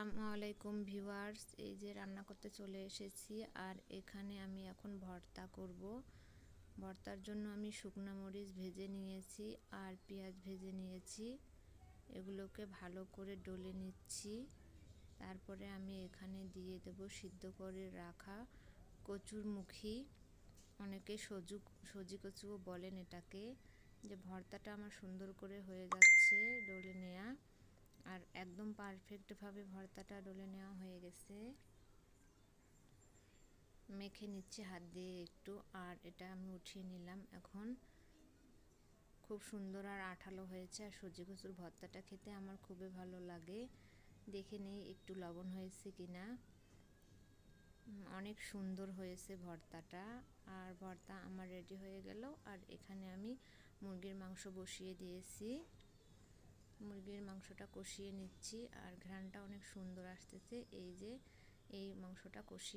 আসসালামু আলাইকুম ভিউয়ার্স, এই যে রান্না করতে চলে এসেছি। আর এখানে আমি এখন ভর্তা করব। ভর্তার জন্য আমি শুকনো মরিচ ভেজে নিয়েছি আর পেঁয়াজ ভেজে নিয়েছি। এগুলোকে ভালো করে ডলে নিচ্ছি। তারপরে আমি এখানে দিয়ে দেব সিদ্ধ করে রাখা কচুরমুখী, অনেকে সজি কচুও বলেন এটাকে। যে ভর্তাটা আমার সুন্দর করে হয়ে যাচ্ছে ডলে নেয়া, আর একদম পারফেক্টভাবে ভর্তাটা ডলে নেওয়া হয়ে গেছে। মেখে নিচ্ছি হাত দিয়ে একটু, আর এটা আমি উঠিয়ে নিলাম। এখন খুব সুন্দর আর আঠালো হয়েছে। আর সজি কচুর ভর্তাটা খেতে আমার খুবই ভালো লাগে। দেখে নেই একটু লবণ হয়েছে কিনা। অনেক সুন্দর হয়েছে ভর্তাটা। আর ভর্তা আমার রেডি হয়ে গেল। আর এখানে আমি মুরগির মাংস বসিয়ে দিয়েছি। মুরগির মাংসটা কষিয়ে নিচ্ছি, আর ঘ্রাণটা অনেক সুন্দর আসতেছে। এই যে এই মাংসটা কষিয়ে